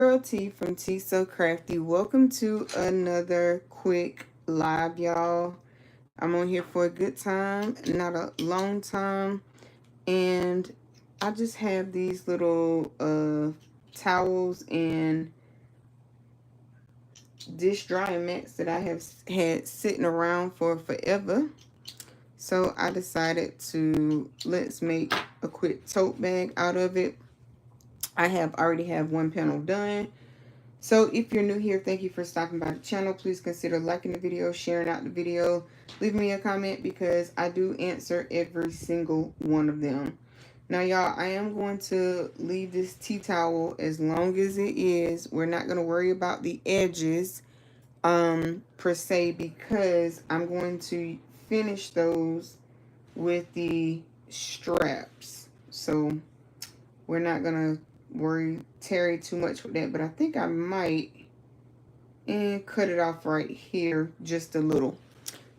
Girl T from Tee So Crafty. Welcome to another quick live, y'all. I'm on here for a good time, not a long time. And I just have these little towels and dish drying mats that I have had sitting around for forever. So I decided to let's make a quick tote bag out of it. I already have one panel done. So if you're new here, thank you for stopping by the channel. Please consider liking the video, sharing out the video, leave me a comment because I do answer every single one of them. Now, y'all, I am going to leave this tea towel as long as it is. We're not going to worry about the edges per se because I'm going to finish those with the straps. So we're not going to tarry too much with that, but I think I might and cut it off right here just a little.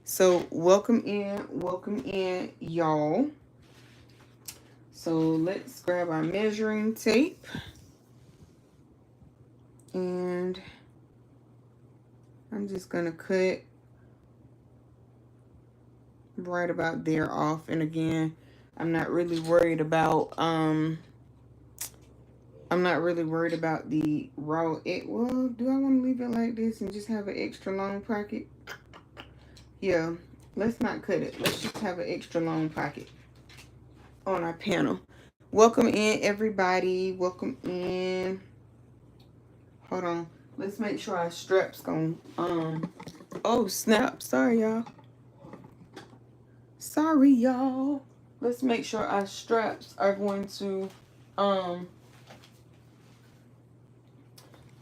So welcome in y'all. So let's grab our measuring tape and I'm just gonna cut right about there off. And again, I'm not really worried about the raw edge. Well, do I want to leave it like this and just have an extra long pocket? Yeah, let's not cut it. Let's just have an extra long pocket on our panel. Welcome in, everybody. Welcome in. Hold on. Let's make sure our straps going. Oh, snap. Sorry, y'all. Sorry, y'all. Let's make sure our straps are going to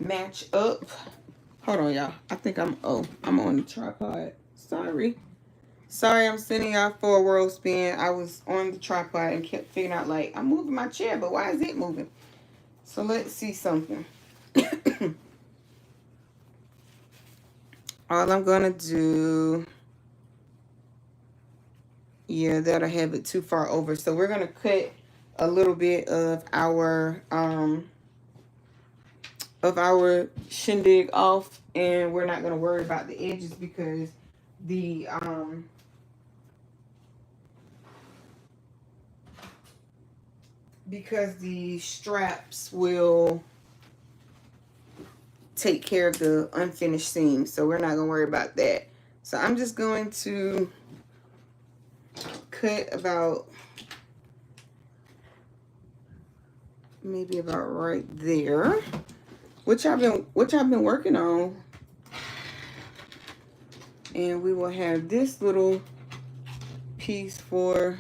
match up. Hold on, y'all. I think I'm on the tripod. Sorry, I'm sending y'all for a world spin. I was on the tripod and kept figuring out, like, I'm moving my chair, but why is it moving? So let's see something. All I'm gonna do, yeah, that'll have it too far over. So we're gonna cut a little bit of our shindig off, and we're not going to worry about the edges because the straps will take care of the unfinished seams, so we're not going to worry about that. So I'm just going to cut about maybe about right there, which I've been working on. And we will have this little piece for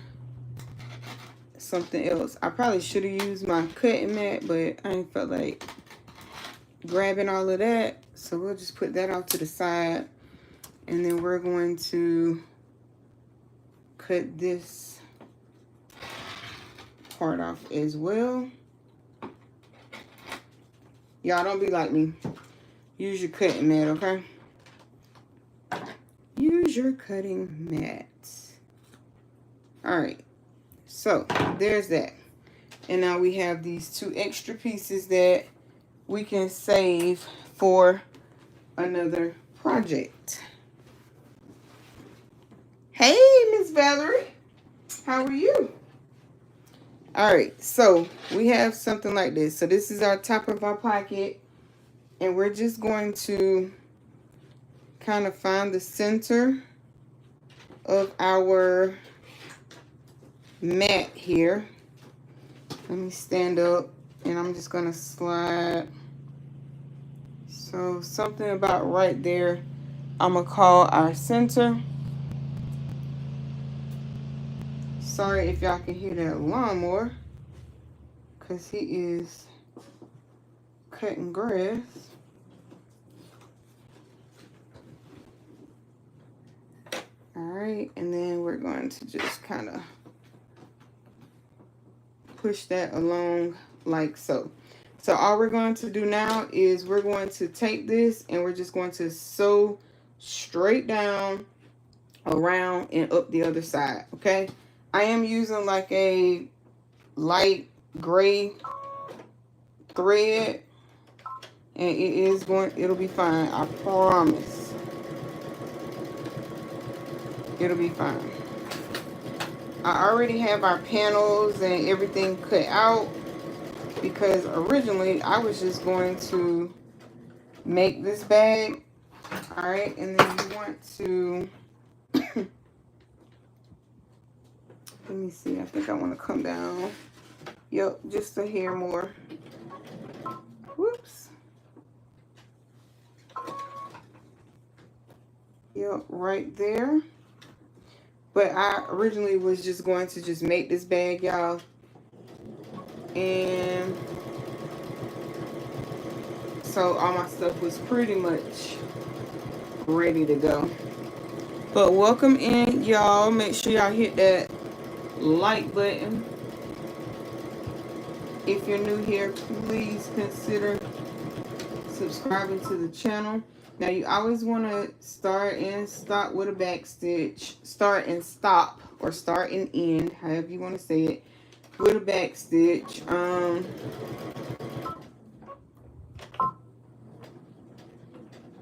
something else. I probably should have used my cutting mat, but I ain't felt like grabbing all of that. So we'll just put that off to the side. And then we're going to cut this part off as well. Y'all don't be like me. Use your cutting mat, okay? Use your cutting mat. All right. So there's that. And now we have these two extra pieces that we can save for another project. Hey, Miss Valerie. How are you? All right, so we have something like this. So this is our top of our pocket, and we're just going to kind of find the center of our mat here. Let me stand up, and I'm just going to slide. So something about right there, I'm going to call our center. Sorry if y'all can hear that lawnmower, because he is cutting grass. All right, and then we're going to just kind of push that along like so. So all we're going to do now is we're going to take this and we're just going to sew straight down, around, and up the other side, okay? I am using like a light gray thread And it'll be fine. I promise. It'll be fine. I already have our panels and everything cut out because originally I was just going to make this bag. Alright, and then you want to let me see, I think I want to come down. Yep, just a hair more. Whoops. Yep, right there. But I originally was just going to just make this bag, y'all. And so all my stuff was pretty much ready to go. But welcome in, y'all. Make sure y'all hit that like button. If you're new here, please consider subscribing to the channel. Now you always want to start and stop with a back stitch. Start and stop, or start and end, however you want to say it, with a back stitch.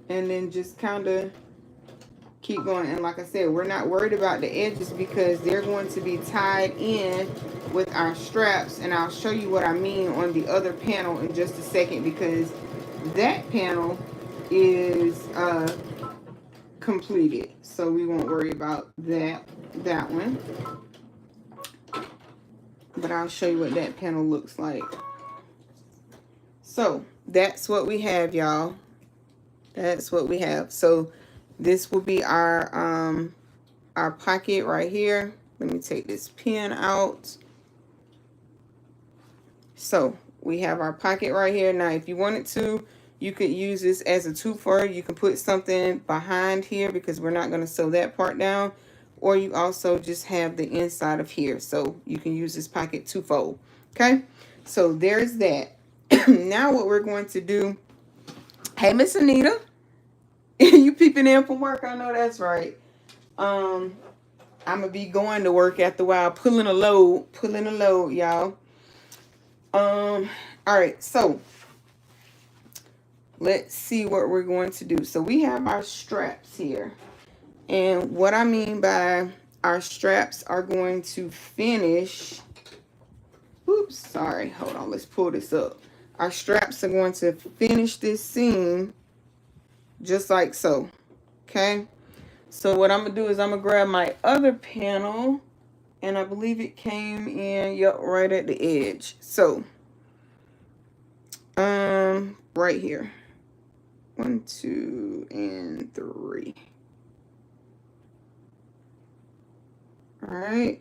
And then just kind of keep going. And like I said, we're not worried about the edges because they're going to be tied in with our straps, and I'll show you what I mean on the other panel in just a second, because that panel is completed, so we won't worry about that one. But I'll show you what that panel looks like. So that's what we have, y'all. That's what we have. So this will be our pocket right here. Let me take this pin out. So we have our pocket right here. Now if you wanted to, you could use this as a two-fer. You can put something behind here because we're not going to sew that part down. Or you also just have the inside of here. So you can use this pocket two-fold. Okay, so there's that. Now what we're going to do. Hey, Miss Anita. You peeping in from work? I know that's right. I'm going to be going to work after a while. Pulling a load, y'all. All right, so let's see what we're going to do. So we have our straps here. And what I mean by our straps are going to finish. Oops, sorry. Hold on, let's pull this up. Our straps are going to finish this seam just like so. Okay? So what I'm going to do is I'm going to grab my other panel. And I believe it came in, yep, right at the edge. So, right here. 1, 2, and 3. All right.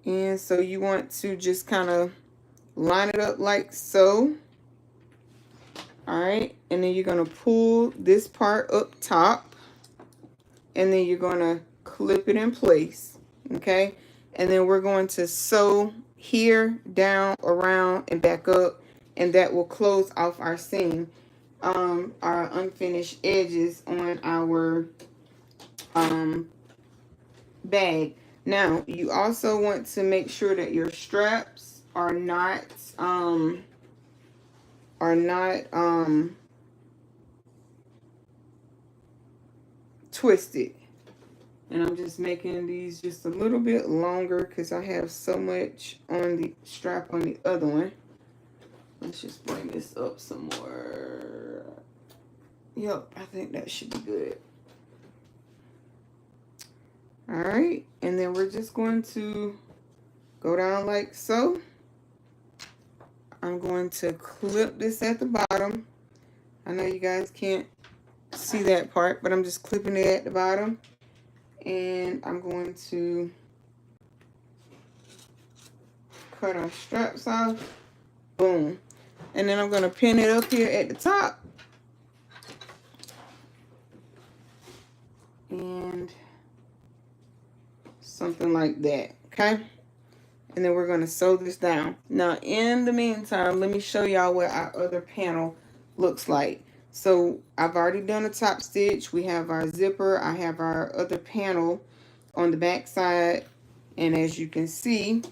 And so you want to just kind of line it up like so. All right. And then you're going to pull this part up top. And then you're going to clip it in place. Okay. And then we're going to sew here, down, around, and back up. And that will close off our seam. Our unfinished edges on our bag. Now you also want to make sure that your straps are not twisted. And I'm just making these just a little bit longer because I have so much on the strap on the other one. Let's just bring this up some more. Yep, I think that should be good. All right, and then we're just going to go down like so. I'm going to clip this at the bottom. I know you guys can't see that part, but I'm just clipping it at the bottom. And I'm going to cut our straps off. Boom. And then I'm going to pin it up here at the top. And something like that. Okay. And then we're going to sew this down. Now, in the meantime, let me show y'all what our other panel looks like. So I've already done a top stitch. We have our zipper. I have our other panel on the back side. And as you can see,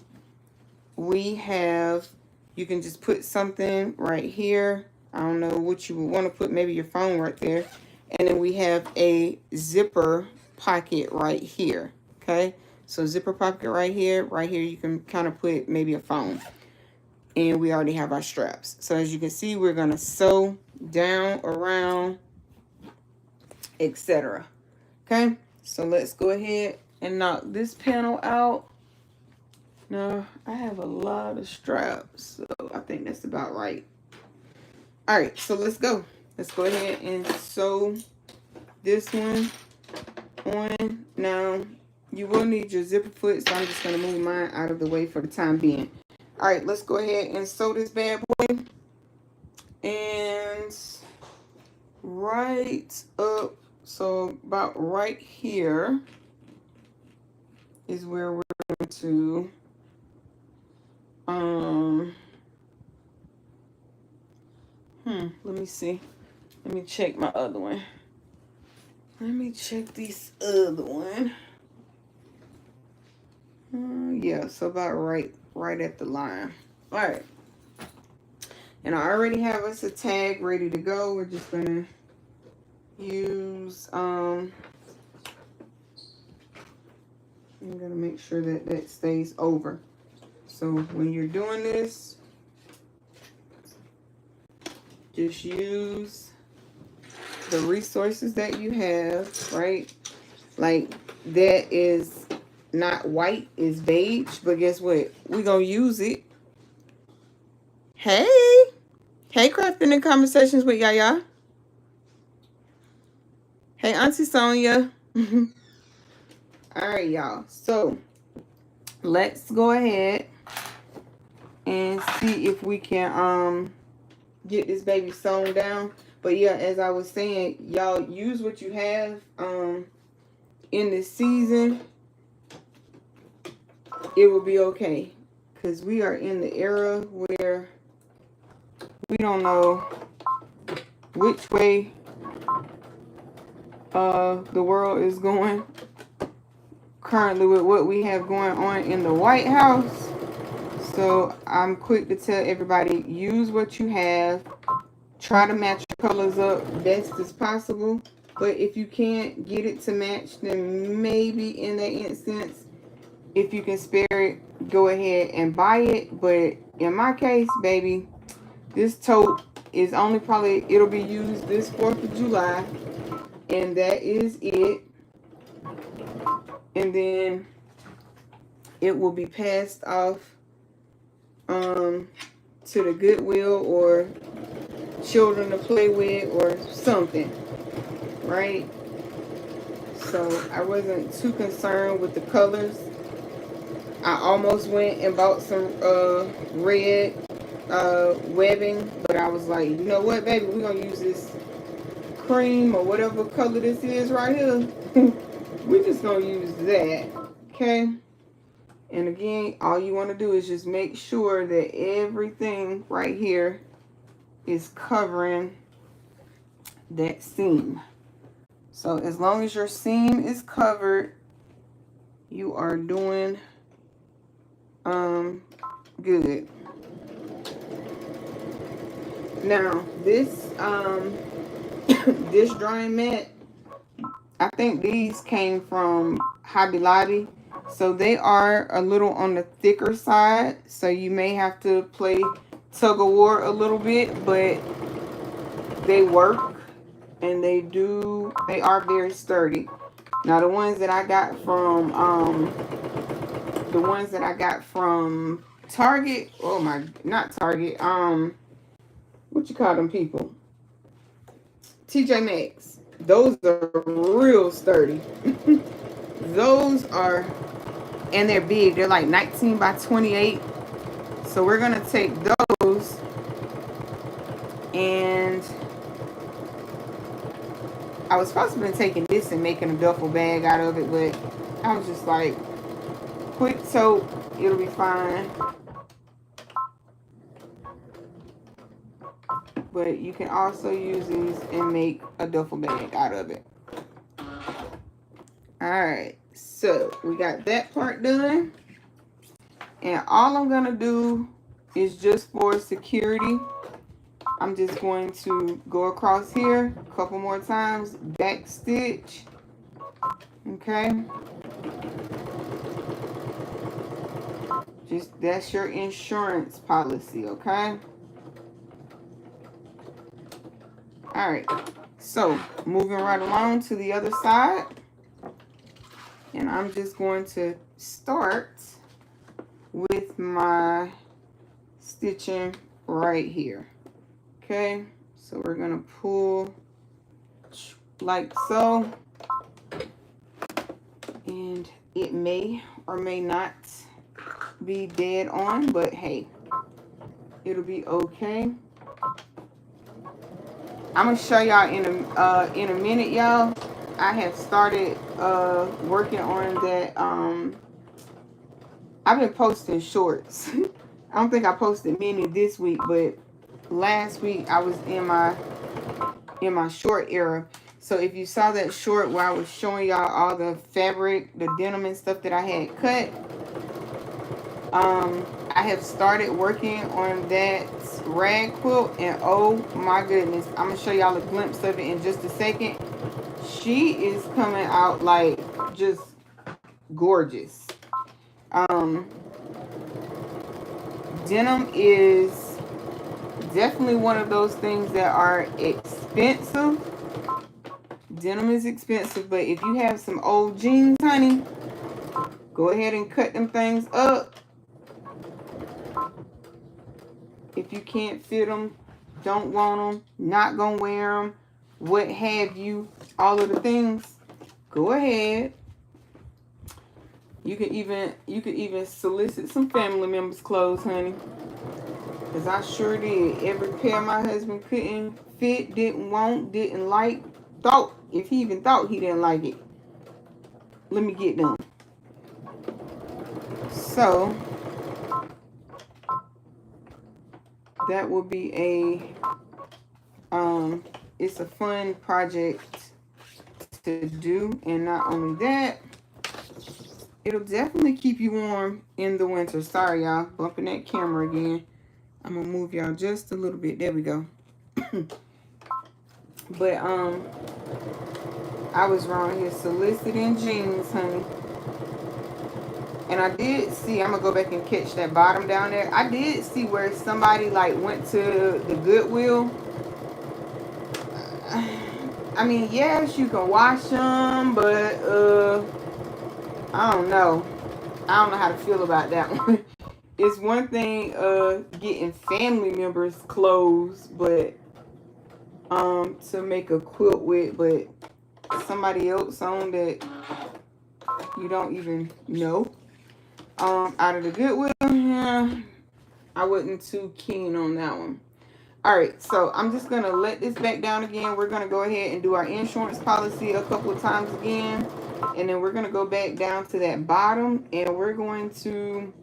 we have, you can just put something right here I don't know what you would want to put, maybe your phone right there. And then we have a zipper pocket right here. Okay, so zipper pocket right here. Right here you can kind of put maybe a phone. And we already have our straps. So as you can see, we're going to sew down, around, etc. Okay, so let's go ahead and knock this panel out. Now, I have a lot of straps, so I think that's about right. All right, so let's go. Let's go ahead and sew this one on. Now, you will need your zipper foot, so I'm just going to move mine out of the way for the time being. All right, let's go ahead and sew this bad boy. And right up, so about right here is where we're going to let me see. Let me check my other one. Let me check this other one. Yeah, so about right at the line. All right. And I already have us a tag ready to go. We're just gonna use I'm gonna make sure that that stays over. So when you're doing this, just use the resources that you have, right? Like that is not white, it's beige, but guess what? We're gonna use it. Hey, crafting and conversations with Yaya. Hey, Auntie Sonia. All right, y'all. So let's go ahead and see if we can get this baby sewn down. But yeah, as I was saying, y'all use what you have in this season. It will be okay, because we are in the era where we don't know which way the world is going currently with what we have going on in the White House. So I'm quick to tell everybody, use what you have. Try to match your colors up best as possible. But if you can't get it to match, then maybe in that instance, if you can spare it, go ahead and buy it. But in my case, baby, this tote is only probably, it'll be used this 4th of July. And that is it. And then it will be passed off to the Goodwill or children to play with or something, right? So I wasn't too concerned with the colors. I almost went and bought some red webbing, but I was like, you know what, baby, we're gonna use this cream or whatever color this is right here. We're just gonna use that, okay? And again, all you want to do is just make sure that everything right here is covering that seam. So as long as your seam is covered, you are doing good. Now this this drying mat, I think these came from Hobby Lobby. So they are a little on the thicker side. So you may have to play tug of war a little bit, but they work and they are very sturdy. Now the ones that I got from Target, oh my, not Target, what you call them people? TJ Maxx. Those are real sturdy. Those are, and they're big. They're like 19 by 28. So we're going to take those and I was supposed to have been taking this and making a duffel bag out of it, but I was just like, quick soap, it'll be fine. But you can also use these and make a duffel bag out of it. Alright, so we got that part done. And all I'm going to do is just for security. I'm just going to go across here a couple more times, back stitch, okay? Just, that's your insurance policy, okay? All right, so moving right along to the other side. And I'm just going to start with my stitching right here. Okay, so we're gonna pull like so. And it may or may not be dead on, but hey, it'll be okay. I'm gonna show y'all in a minute, y'all. I have started working on that. I've been posting shorts. I don't think I posted many this week, but last week I was in my short era. So if you saw that short where I was showing y'all all the fabric, the denim and stuff that I had cut, I have started working on that rag quilt, and oh my goodness, I'm gonna show y'all a glimpse of it in just a second. She is coming out like just gorgeous. Denim is definitely one of those things that are expensive. Denim is expensive, but if you have some old jeans, honey, go ahead and cut them things up. If you can't fit them, don't want them, not gonna wear them, what have you, all of the things, go ahead. You could even solicit some family members' clothes, honey. Because I sure did. Every pair my husband couldn't fit, didn't want, didn't like, thought, if he even thought he didn't like it, let me get them. So that will be it's a fun project to do. And not only that, it'll definitely keep you warm in the winter. Sorry, y'all, bumping that camera again. I'm gonna move y'all just a little bit. There we go. But I was around here soliciting jeans, honey. And I did see, I'm gonna go back and catch that bottom down there. I did see where somebody like went to the Goodwill. I mean, yes, you can wash them, but I don't know. I don't know how to feel about that one. It's one thing getting family members clothes, but to make a quilt with, but somebody else on that you don't even know out of the Goodwill, yeah, I wasn't too keen on that one. All right, so I'm just gonna let this back down again. We're gonna go ahead and do our insurance policy a couple of times again, and then we're gonna go back down to that bottom, and we're going to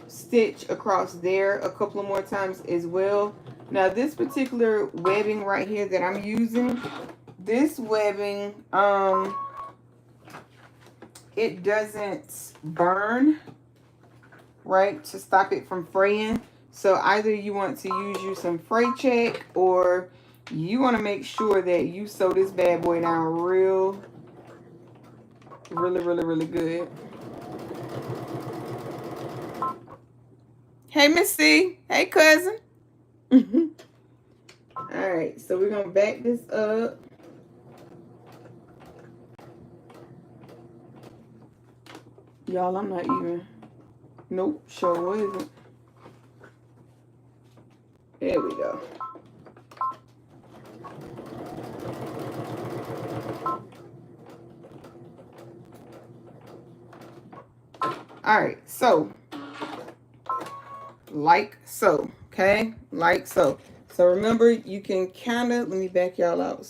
stitch across there a couple of more times as well. Now this particular webbing right here that I'm using, this webbing, it doesn't burn, right, to stop it from fraying. So either you want to use you some fray check, or you want to make sure that you sew this bad boy down really good. Hey, Miss C. Hey, cousin. All right, so we're gonna back this up. Y'all, I'm not even, nope, sure isn't. There we go. All right, so like so, okay, like so. So remember, you can kind of, let me back y'all out.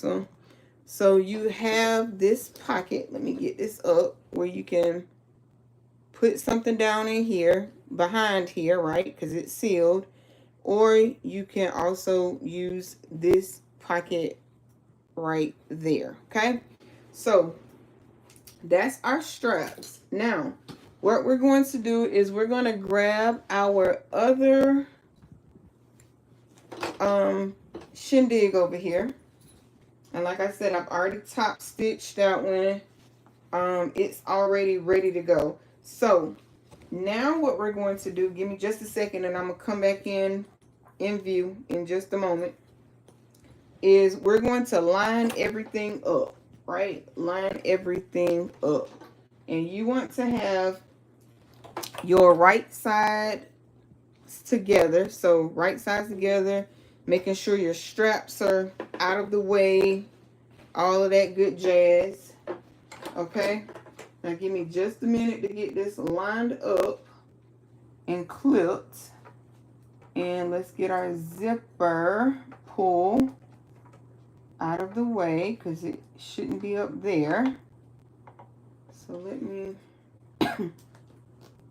So you have this pocket, let me get this up, where you can put something down in here, behind here, right, because it's sealed. Or you can also use this pocket right there, okay? So that's our straps. Now, what we're going to do is we're going to grab our other shindig over here. And like I said, I've already top stitched that one. It's already ready to go. So now what we're going to do, give me just a second and I'm going to come back in view in just a moment, is we're going to line everything up, right? Line everything up. And you want to have your right side together. So right sides together, making sure your straps are out of the way, all of that good jazz. Okay, now give me just a minute to get this lined up and clipped. And let's get our zipper pull out of the way because it shouldn't be up there. So let me,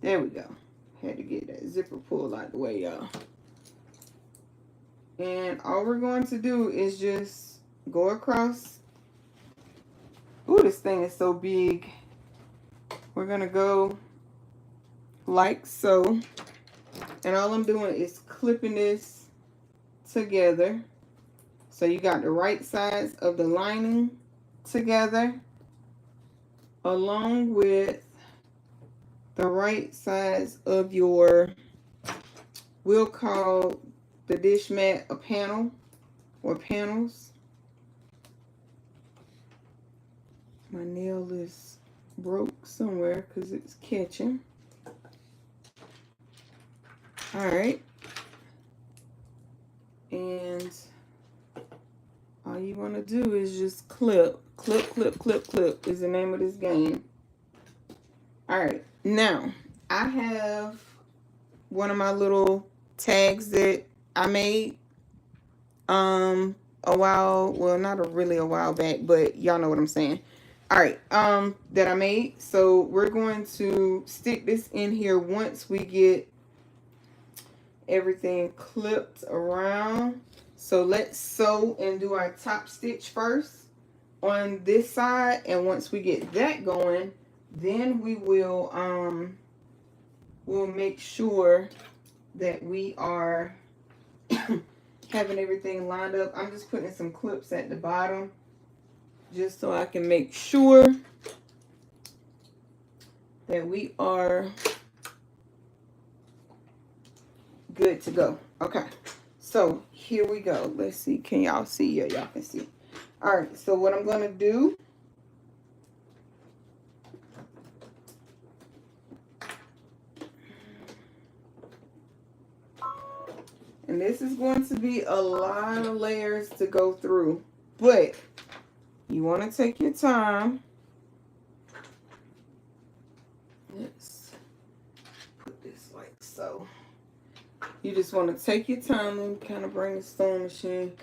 there we go. Had to get that zipper pulled out the way, y'all. And all we're going to do is just go across. Ooh, this thing is so big. We're going to go like so. And all I'm doing is clipping this together. So you got the right sides of the lining together, along with the right sides of your, we'll call the dish mat a panel or panels. My nail is broke somewhere because it's catching. All right. And all you want to do is just clip, clip, clip, clip, clip is the name of this game. All right. Now, I have one of my little tags that I made a while, well, not really a while back, but y'all know what I'm saying. All right, that I made. So we're going to stick this in here once we get everything clipped around. So let's sew and do our top stitch first on this side, and once we get that going, then we will we'll make sure that we are having everything lined up. I'm just putting some clips at the bottom just so I can make sure that we are good to go. Okay, so here we go. Let's see, can y'all see? Yeah, y'all can see. All right, so what I'm going to do, and this is going to be a lot of layers to go through, but you want to take your time. Let's put this like so. You just want to take your time and kind of bring the sewing machine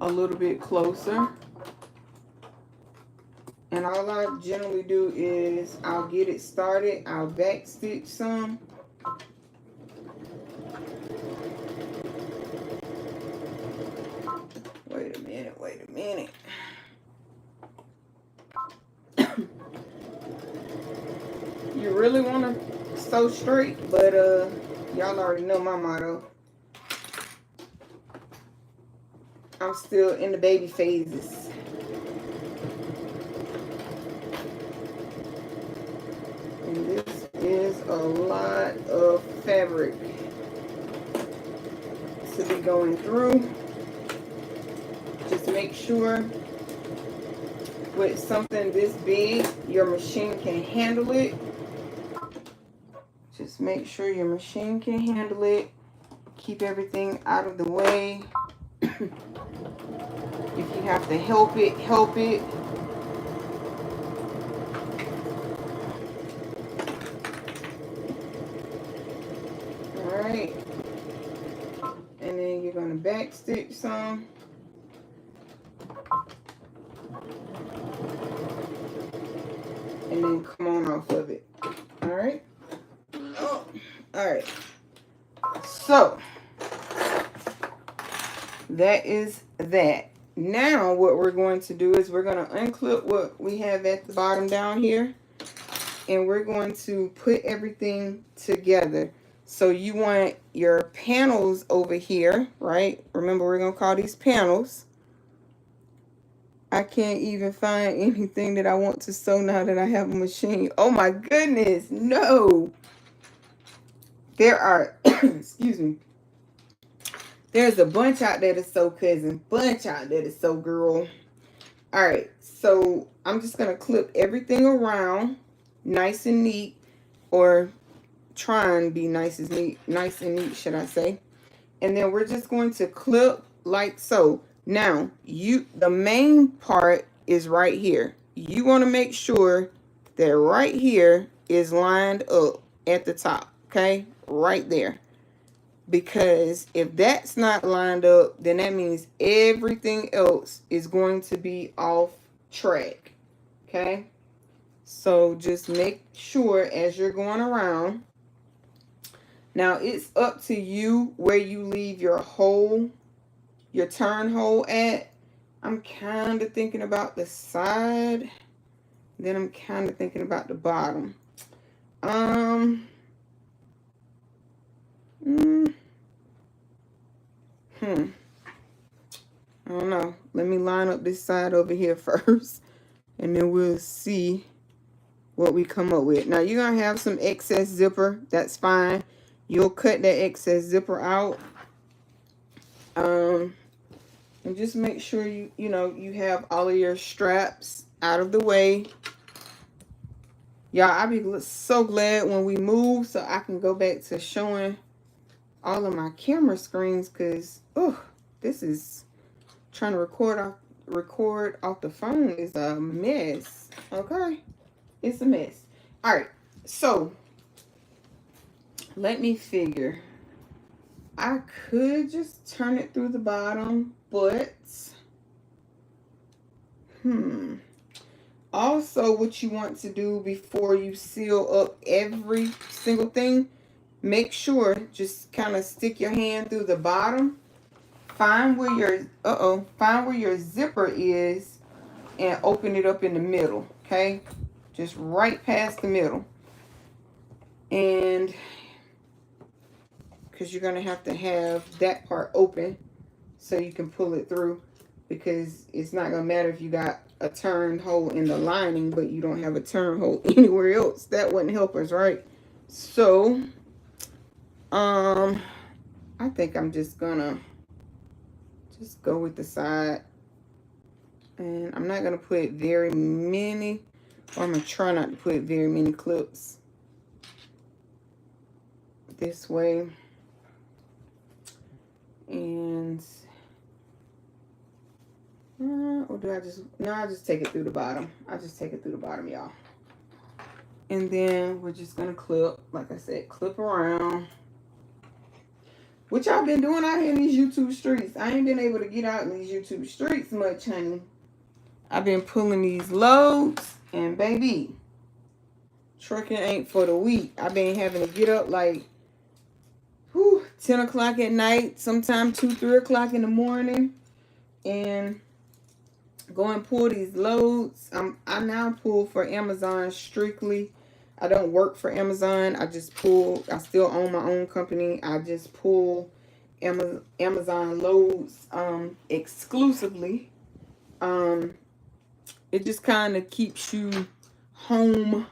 a little bit closer. And all I generally do is I'll get it started, I'll back stitch some. Wait a minute, wait a minute. You really want to sew straight, but y'all already know my motto. I'm still in the baby phases. And this is a lot of fabric to be going through. Just make sure with something this big, your machine can handle it. Just make sure your machine can handle it. Keep everything out of the way. If you have to help it, help it. All right. And then you're going to back stitch some. And then come on off of it. All right. Oh, all right. So that is that. Now what we're going to do is we're going to unclip what we have at the bottom down here, and we're going to put everything together. So you want your panels over here, right? Remember, we're going to call these panels. I can't even find anything that I want to sew now that I have a machine. Oh my goodness, no. There are, excuse me. There's a bunch out there to sew, cousin. Bunch out there to sew, girl. All right, so I'm just going to clip everything around nice and neat, or try and be nice and neat, should I say. And then we're just going to clip like so. Now, the main part is right here. You want to make sure that right here is lined up at the top, okay? Right there. Because if that's not lined up, then that means everything else is going to be off track, okay? So just make sure as you're going around. Now it's up to you where you leave your hole, your turn hole at. I'm kind of thinking about the side. Then I'm kind of thinking about the bottom. I don't know. Let me line up this side over here first, and then we'll see what we come up with. Now you're gonna have some excess zipper. That's fine. You'll cut that excess zipper out. And just make sure you have all of your straps out of the way. Y'all, I'll be so glad when we move so I can go back to showing all of my camera screens, because this is trying to record off the phone is a mess. Okay, it's a mess. All right, so let me figure. I could just turn it through the bottom, but also what you want to do before you seal up every single thing, make sure, just kind of stick your hand through the bottom, find where your zipper is, and open it up in the middle, okay? Just right past the middle. And because you're going to have that part open so you can pull it through, because it's not going to matter if you got a turned hole in the lining but you don't have a turned hole anywhere else. That wouldn't help us, right? So I think I'm just gonna go with the side, and I'm not gonna put very many, or I'm gonna try not to put very many clips this way. And or do I just take it through the bottom. I just take it through the bottom, y'all. And then we're just gonna clip, like I said, clip around, which I've been doing out here in these YouTube streets. I ain't been able to get out in these YouTube streets much, honey. I've been pulling these loads, and baby, trucking ain't for the weak. I've been having to get up like 10 o'clock at night, sometimes 2, 3 o'clock in the morning, and go and pull these loads. I now pull for Amazon strictly. I don't work for Amazon. I just pull. I still own my own company. I just pull Amazon loads exclusively. It just kind of keeps you home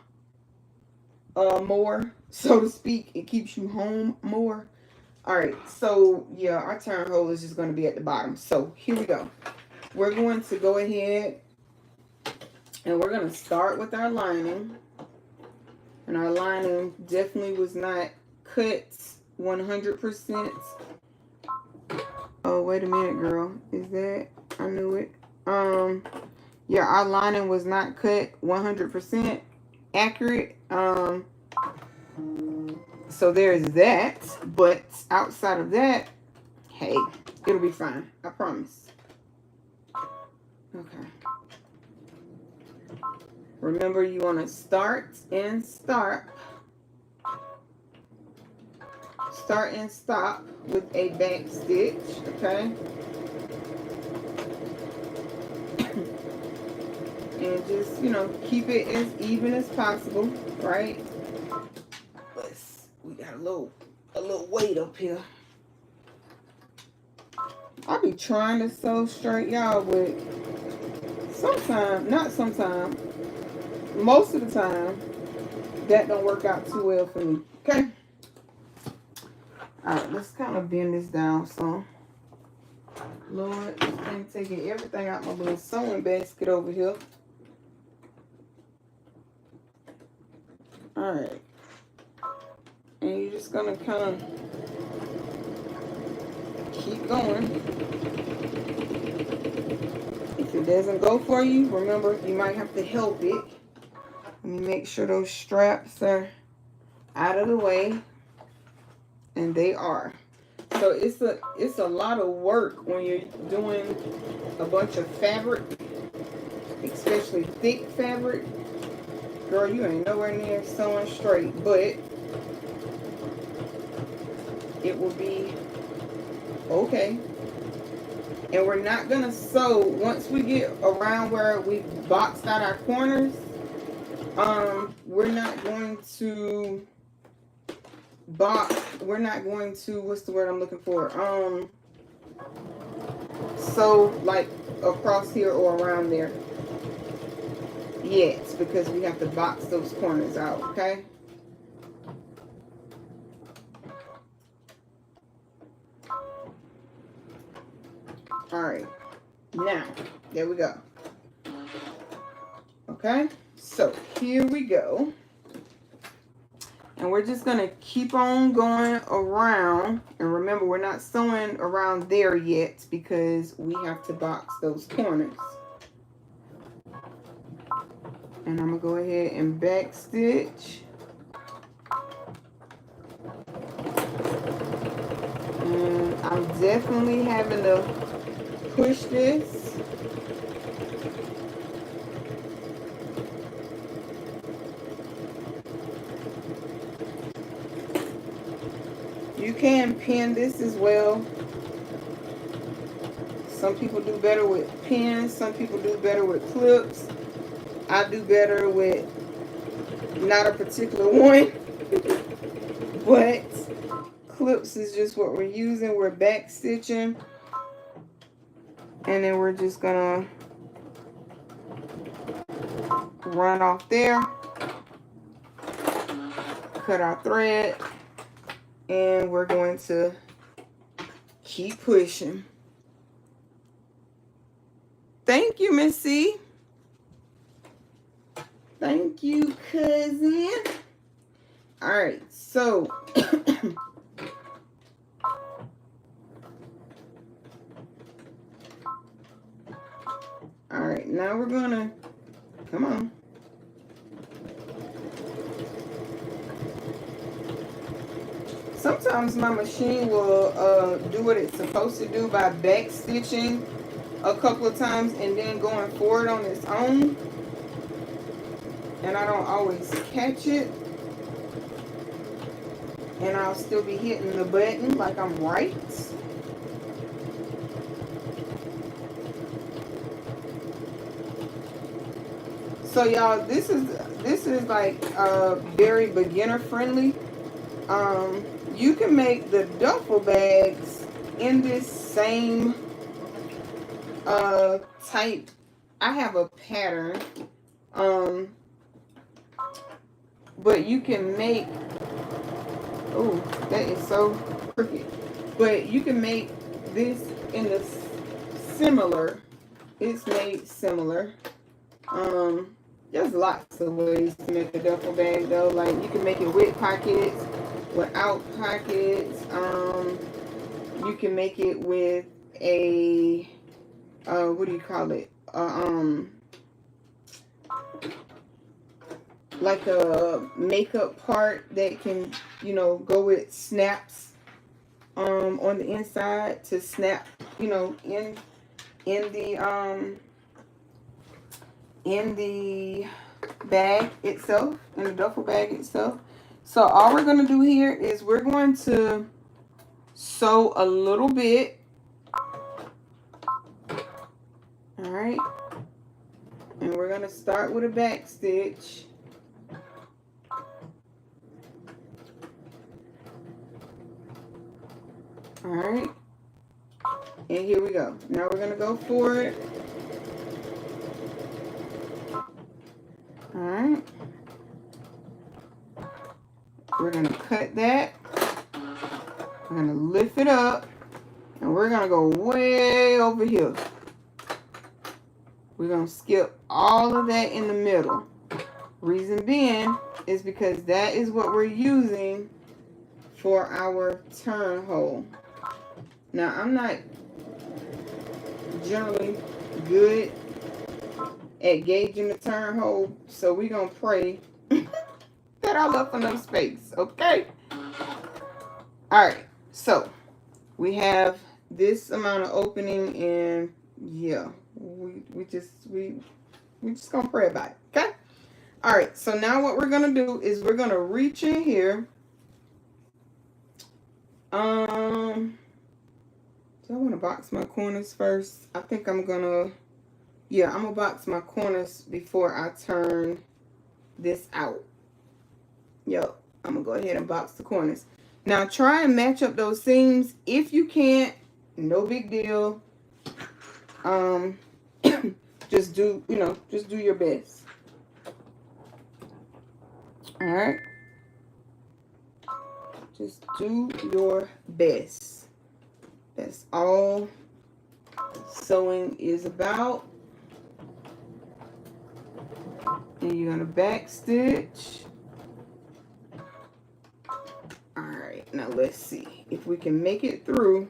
more, so to speak. It keeps you home more. All right, so yeah, our turn hole is just going to be at the bottom. So here we go. We're going to go ahead and we're going to start with our lining. And our lining definitely was not cut 100%. Oh, wait a minute, girl. Is that? I knew it. Yeah, our lining was not cut 100% accurate. So there's that. But outside of that, hey, it'll be fine. I promise. Okay. Remember, you want to start and stop. Start and stop with a back stitch, okay? And just, keep it as even as possible, right? We got a little a little weight up here. I be trying to sew straight, y'all, but sometimes, not sometimes, most of the time, that don't work out too well for me. Okay? Alright, let's kind of bend this down some. Lord, I'm taking everything out my little sewing basket over here. Alright. And you're just gonna kind of keep going. If it doesn't go for you, remember, you might have to help it. Let me make sure those straps are out of the way. And they are. So it's a lot of work when you're doing a bunch of fabric, especially thick fabric. Girl, you ain't nowhere near sewing straight, but it will be okay. And we're not gonna sew once we get around where we boxed out our corners. We're not going to box. We're not going to, what's the word I'm looking for? Sew like across here or around there yet, because we have to box those corners out. Okay. All right, now there we go. Okay, so here we go, and we're just gonna keep on going around. And remember, we're not sewing around there yet because we have to box those corners. And I'm gonna go ahead and back stitch. And I'm definitely having to push this. You can pin this as well. Some people do better with pins. Some people do better with clips. I do better with not a particular one. But clips is just what we're using. We're back stitching. And then we're just gonna run off there. Cut our thread. And we're going to keep pushing. Thank you, Miss C. Thank you, cousin. All right, so all right, now we're gonna, come on. Sometimes my machine will do what it's supposed to do by back stitching a couple of times and then going forward on its own. And I don't always catch it. And I'll still be hitting the button like I'm right. So y'all, this is like very beginner friendly. You can make the duffel bags in this same type. I have a pattern, but you can make, oh, that is so crooked, but you can make this in the similar, it's made similar. There's lots of ways to make a duffel bag though. Like you can make it with pockets, without pockets. You can make it with a what do you call it? Like a makeup part that can, you know, go with snaps on the inside to snap, you know, in the bag itself, in the duffel bag itself. So all we're going to do here is we're going to sew a little bit. All right. And we're going to start with a back stitch. right. And here we go. Now we're going to go for it. All right. We're going to cut that. We're going to lift it up. And we're going to go way over here. We're going to skip all of that in the middle. Reason being is because that is what we're using for our turn hole. Now, I'm not generally good at gauging the turn hole, so we're going to pray that I left enough space, okay? All right, so we have this amount of opening, and yeah, we just gonna pray about it, okay? All right, so now what we're gonna do is we're gonna reach in here. Do I want to box my corners first? I think I'm gonna, yeah, I'm gonna box my corners before I turn this out. Yep, I'm gonna go ahead and box the corners. Now try and match up those seams. If you can't, no big deal. Just do, you know, just do your best. All right. Just do your best. That's all sewing is about. And you're gonna back stitch. All right, now let's see if we can make it through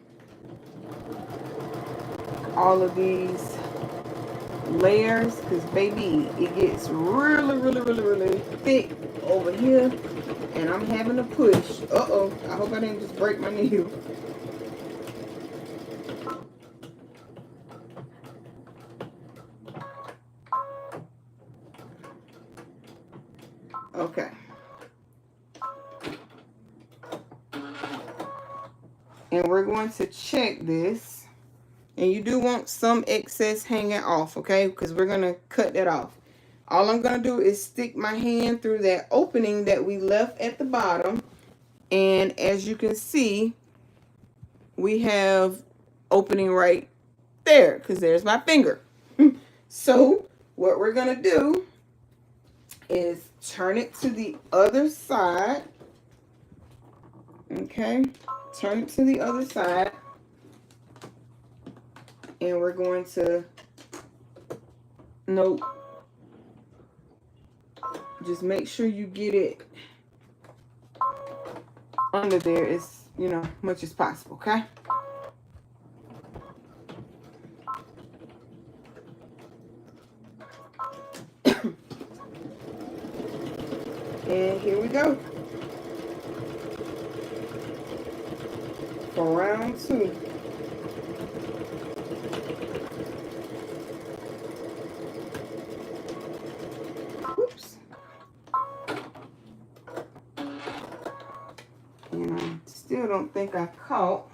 all of these layers, because baby, it gets really thick over here, and I'm having to push. Uh-oh, I hope I didn't just break my needle. Okay. And we're going to check this. And you do want some excess hanging off, okay? Because we're going to cut that off. All I'm going to do is stick my hand through that opening that we left at the bottom. And as you can see, we have opening right there, because there's my finger. So what we're going to do is turn it to the other side. Okay, turn it to the other side. And we're going to, nope, just make sure you get it under there as, you know, much as possible, okay? And here we go. For round 2. Whoops. And I still don't think I caught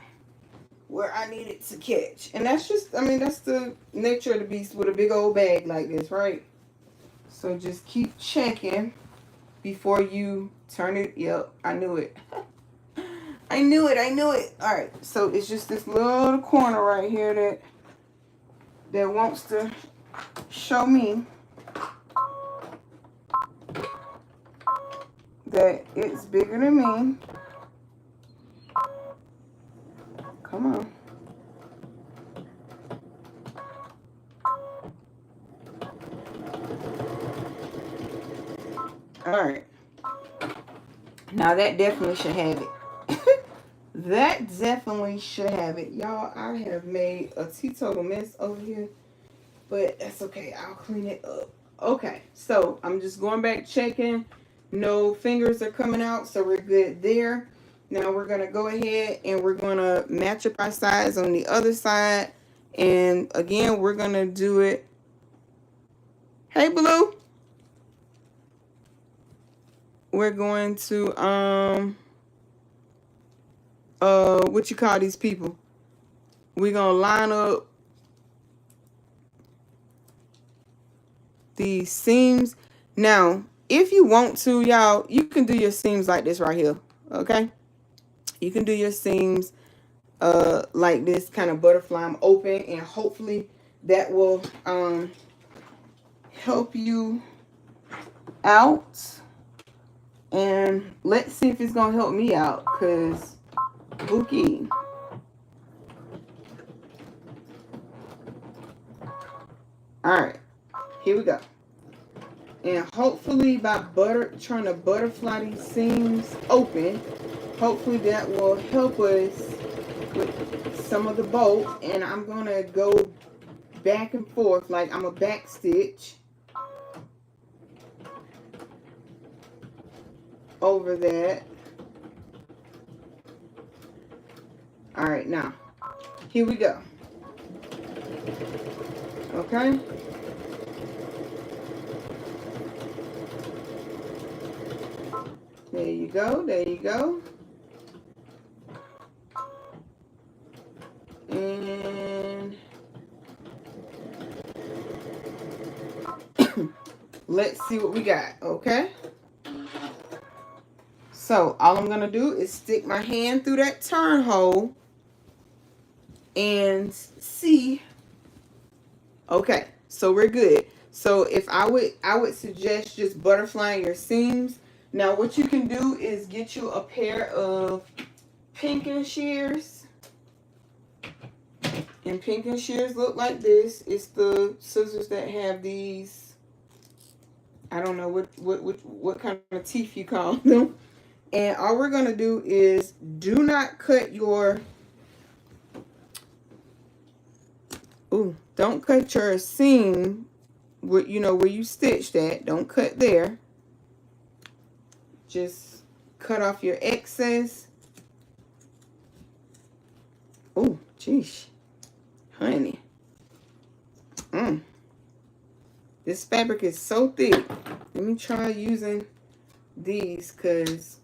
where I needed to catch. And that's just, I mean, that's the nature of the beast with a big old bag like this, right? So just keep checking before you turn it. Yep, I knew it. I knew it. All right, so it's just this little corner right here that wants to show me that it's bigger than me. Come on. All right. Now that definitely should have it. That definitely should have it. Y'all, I have made a teetotal mess over here, but that's okay. I'll clean it up. Okay, so I'm just going back checking. No fingers are coming out, so we're good there. Now we're going to go ahead and we're going to match up our sides on the other side. And again, we're going to do it. Hey, Blue. We're going to, what you call these people? We're going to line up the seams. Now, if you want to, y'all, you can do your seams like this right here, okay? You can do your seams like this kind of butterfly. I'm open, and hopefully that will help you out. And let's see if it's gonna help me out, because Bookie. Alright, here we go. And hopefully by trying to butterfly these seams open, hopefully that will help us with some of the bolts. And I'm gonna go back and forth, like I'm a back stitch over that. Alright, now here we go. Okay. There you go. There you go. And let's see what we got. Okay. So all I'm going to do is stick my hand through that turn hole and see. Okay, so we're good. So if I would suggest just butterflying your seams. Now what you can do is get you a pair of pinking shears. And pinking shears look like this. It's the scissors that have these, I don't know what kind of teeth you call them. And all we're gonna do is do not cut your, don't cut your seam where, you know, where you stitched at. Don't cut there. Just cut off your excess. Oh, geez, honey. This fabric is so thick. Let me try using these, because,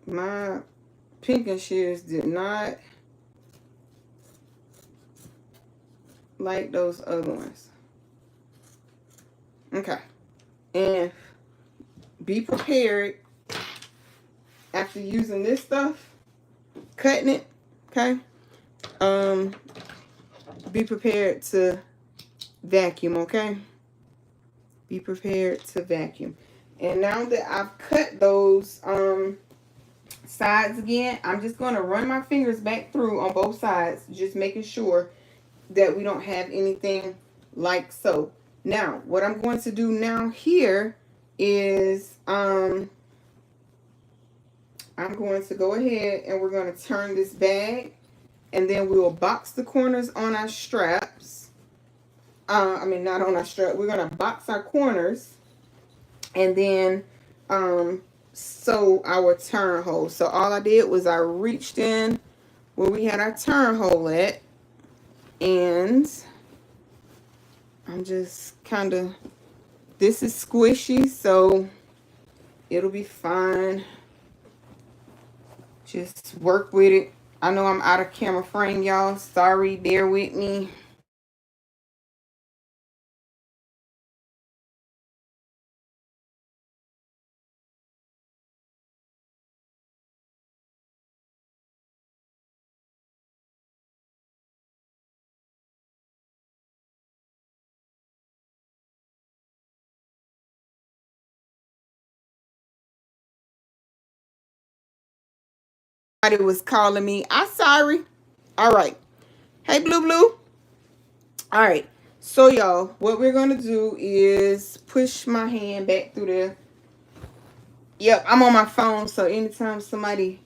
my pinking shears did not like those other ones. Okay. And be prepared after using this stuff, cutting it, okay? Be prepared to vacuum, okay? Be prepared to vacuum. And now that I've cut those sides again, I'm just going to run my fingers back through on both sides, just making sure that we don't have anything like so. Now, what I'm going to do now here is I'm going to go ahead and we're going to turn this bag, and then we will box the corners on our straps. I mean, not on our strap. We're going to box our corners and then sew our turn hole. So all I did was I reached in where we had our turn hole at, and I'm just kind of, this is squishy, so it'll be fine. Just work with it. I know I'm out of camera frame, y'all. Sorry, bear with me. Somebody was calling me. I'm sorry. All right. Hey, Blue Blue. All right. So, y'all, what we're going to do is push my hand back through there. Yep, I'm on my phone, so anytime somebody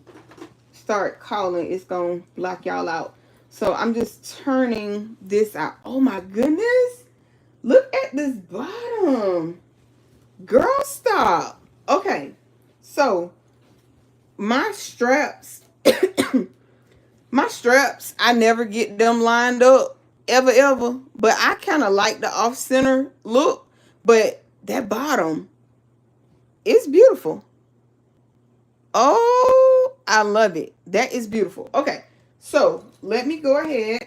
start calling, it's going to block y'all out. So, I'm just turning this out. Oh, my goodness. Look at this bottom. Girl, stop. Okay. So, my straps, I never get them lined up ever, but I kind of like the off-center look. But that bottom is beautiful. Oh, I love it. That is beautiful. Okay, so let me go ahead,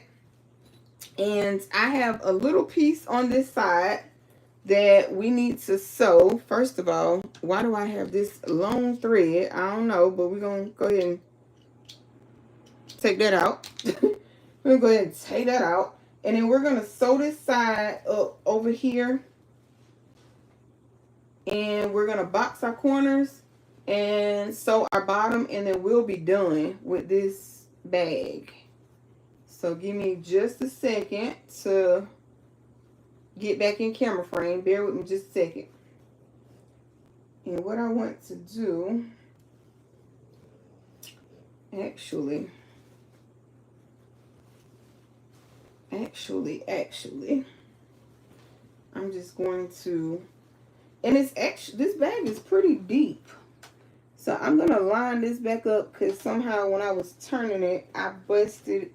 and I have a little piece on this side that we need to sew. First of all, why do I have this long thread? I don't know, but we're gonna go ahead and take that out. We're gonna go ahead and take that out. And then we're gonna sew this side up over here. And we're gonna box our corners and sew our bottom, and then we'll be done with this bag. So give me just a second to get back in camera frame. Bear with me just a second. And what I want to do, actually, I'm just going to, and it's actually, this bag is pretty deep. So I'm going to line this back up because somehow when I was turning it, I busted,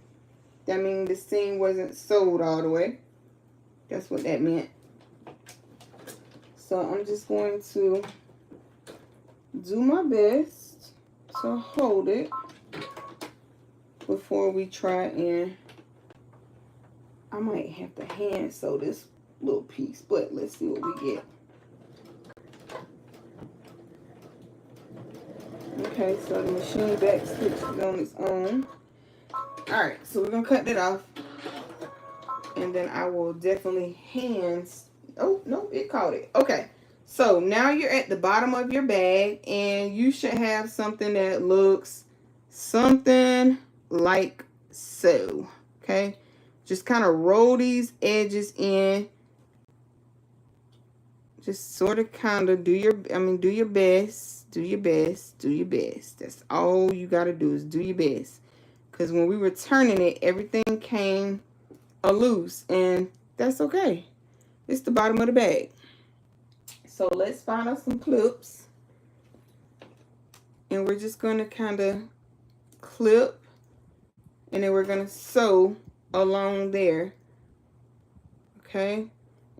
I mean, the seam wasn't sewed all the way. That's what that meant. So I'm just going to do my best to hold it before we try, and I might have to hand sew this little piece, but let's see what we get. Okay, so the machine back stitch is on its own. Alright, so we're going to cut that off. And then I will definitely hand... Oh, no, it caught it. Okay, so now you're at the bottom of your bag. And you should have something that looks something like so. Okay, just kind of roll these edges in. Just sort of kind of do your best. Do your best. Do your best. That's all you got to do is do your best. Because when we were turning it, everything came loose. And that's okay. It's the bottom of the bag. So let's find us some clips. And we're just going to kind of clip. And then we're going to sew along there. Okay.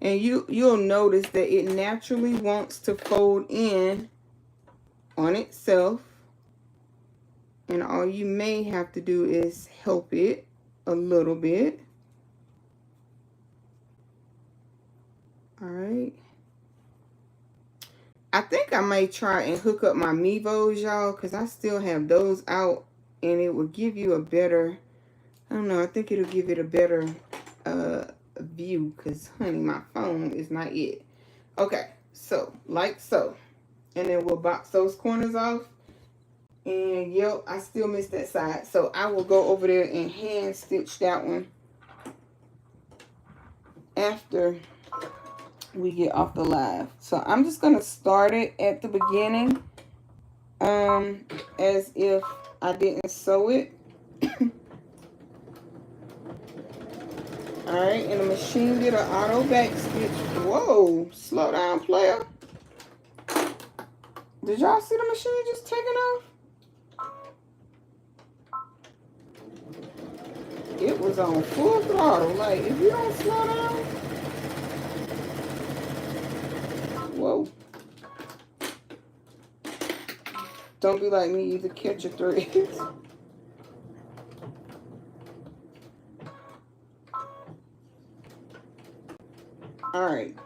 And you'll notice that it naturally wants to fold in on itself. And all you may have to do is help it a little bit. All right. I think I may try and hook up my 𝐂𝐈𝐓𝐇, y'all, because I still have those out. And it will give you a better, I don't know, I think it'll give it a better view, because honey, my phone is not it. Okay, so like so, and then we'll box those corners off. And yep, I still missed that side, so I will go over there and hand stitch that one after we get off the live. So I'm just gonna start it at the beginning as if I didn't sew it. Alright, and the machine did an auto back stitch. Whoa, slow down, player. Did y'all see the machine just taking off? It was on full throttle. Like, if you don't slow down. Whoa. Don't be like me, either catch your threads. All right,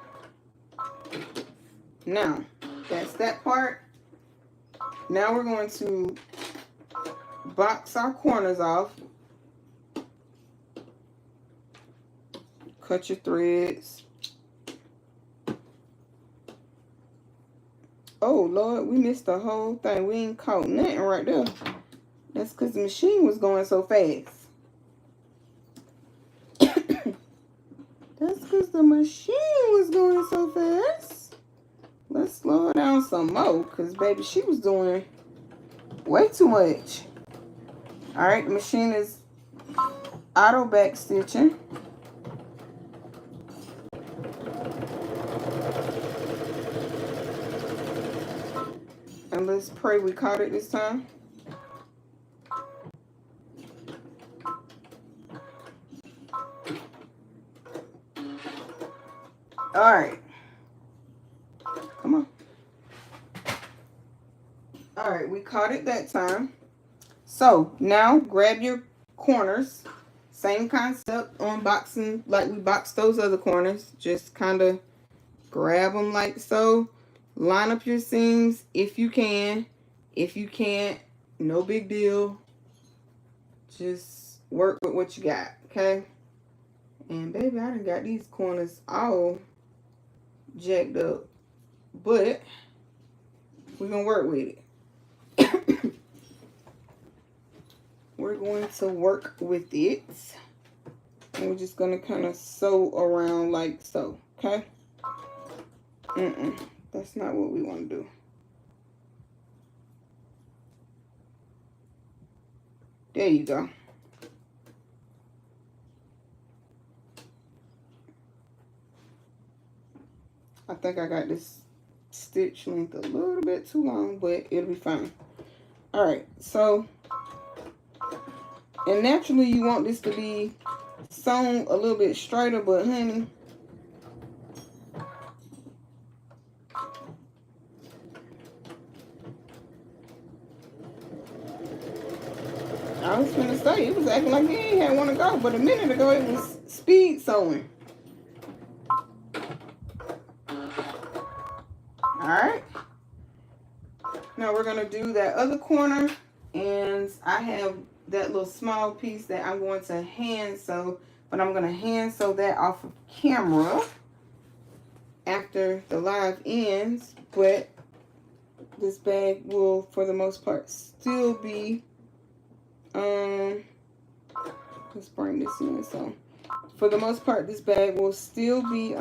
now that's that part. Now we're going to box our corners off. Cut your threads. Oh Lord, we missed the whole thing. We ain't caught nothing right there. That's because the machine was going so fast. That's because the machine was going so fast. Let's slow her down some more, because, baby, she was doing way too much. All right, the machine is auto back stitching. And let's pray we caught it this time. All right. Come on. All right, we caught it that time. So now grab your corners. Same concept on boxing like we boxed those other corners. Just kind of grab them like so. Line up your seams if you can. If you can't, no big deal. just work with what you got, okay? And baby, I done got these corners all jacked up, but we're gonna work with it. We're going to work with it, and we're just gonna kind of sew around like so, okay? That's not what we want to do. There you go. I think I got this stitch length a little bit too long, but it'll be fine. All right, so, and naturally you want this to be sewn a little bit straighter, but honey, I was gonna say, it was acting like it ain't had one to go, but a minute ago it was speed sewing. Alright. Now we're gonna do that other corner, and I have that little small piece that I'm going to hand sew, but I'm gonna hand sew that off of camera after the live ends, but this bag will, for the most part, still be, let's bring this in. So, for the most part, this bag will still be,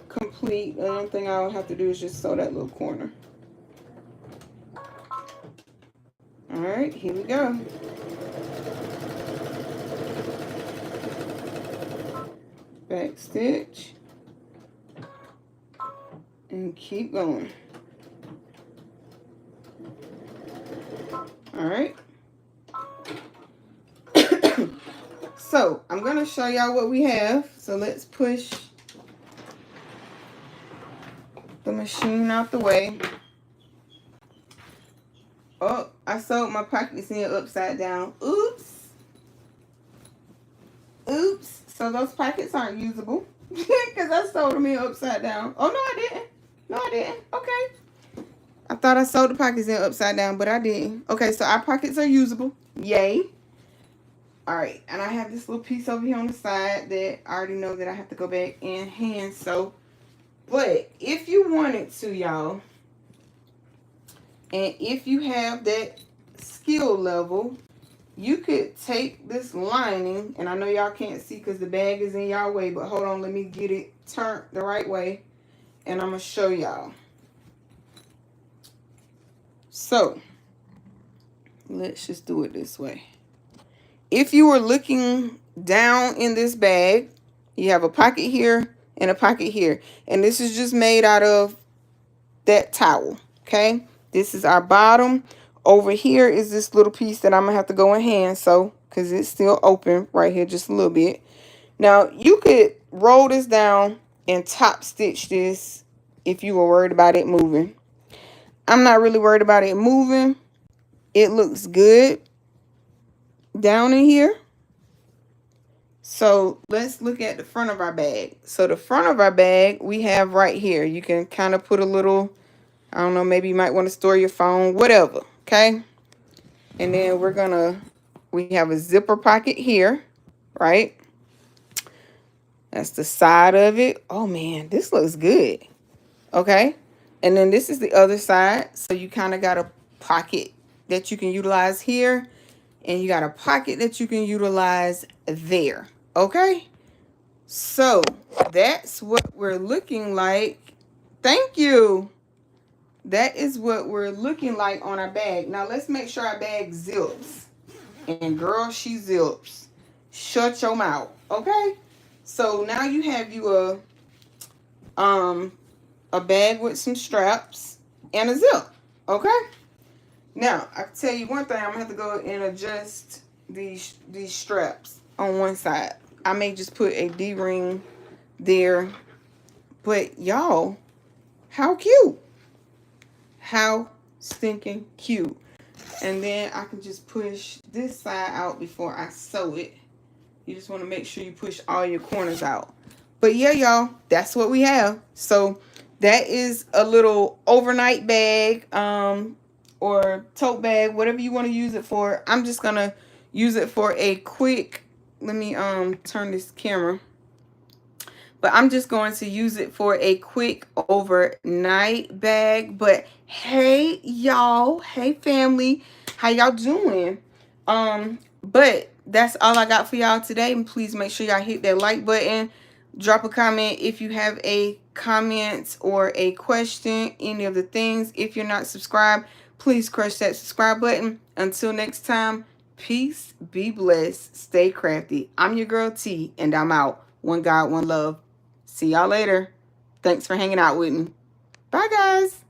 complete. The only thing I'll have to do is just sew that little corner. Alright, here we go. Back stitch. And keep going. Alright. So, I'm going to show y'all what we have. So, let's push the machine out the way. Oh, I sewed my pockets in upside down. Oops. Oops. So those pockets aren't usable because I sewed them in upside down. Oh, no, I didn't. No, I didn't. Okay. I thought I sewed the pockets in upside down, but I didn't. Okay, so our pockets are usable. Yay. All right, and I have this little piece over here on the side that I already know that I have to go back and hand sew. But if you wanted to, y'all, and if you have that skill level, you could take this lining, and I know y'all can't see because the bag is in y'all way, but hold on, let me get it turned the right way, and I'm going to show y'all. So, let's just do it this way. If you were looking down in this bag, you have a pocket here and a pocket here. And this is just made out of that towel, okay? This is our bottom. Over here is this little piece that I'm going to have to go in hand sew because it's still open right here just a little bit. Now, you could roll this down and top stitch this if you were worried about it moving. I'm not really worried about it moving. It looks good down in here. So let's look at the front of our bag. So the front of our bag we have right here. You can kind of put a little, I don't know, maybe you might want to store your phone, whatever, okay? And then we have a zipper pocket here, right? That's the side of it. Oh man, this looks good. Okay. And then this is the other side. So you kind of got a pocket that you can utilize here. And you got a pocket that you can utilize there. Okay. So that's what we're looking like. Thank you. That is what we're looking like on our bag. Now let's make sure our bag zips. And girl, she zips. Shut your mouth. Okay. So now you have you a bag with some straps and a zip. Okay. Now, I can tell you one thing. I'm going to have to go and adjust these straps on one side. I may just put a D-ring there. But, y'all, how cute. How stinking cute. And then I can just push this side out before I sew it. You just want to make sure you push all your corners out. But, yeah, y'all, that's what we have. So, that is a little overnight bag. or tote bag, whatever you want to use it for. I'm just going to use it for a quick, let me turn this camera. But I'm just going to use it for a quick overnight bag. But hey, y'all. Hey, family. How y'all doing? But that's all I got for y'all today. And please make sure y'all hit that like button. Drop a comment if you have a comment or a question, any of the things. If you're not subscribed, please crush that subscribe button. Until next time, peace, be blessed, stay crafty. I'm your girl T, and I'm out. One God, one love. See y'all later. Thanks for hanging out with me. Bye, guys.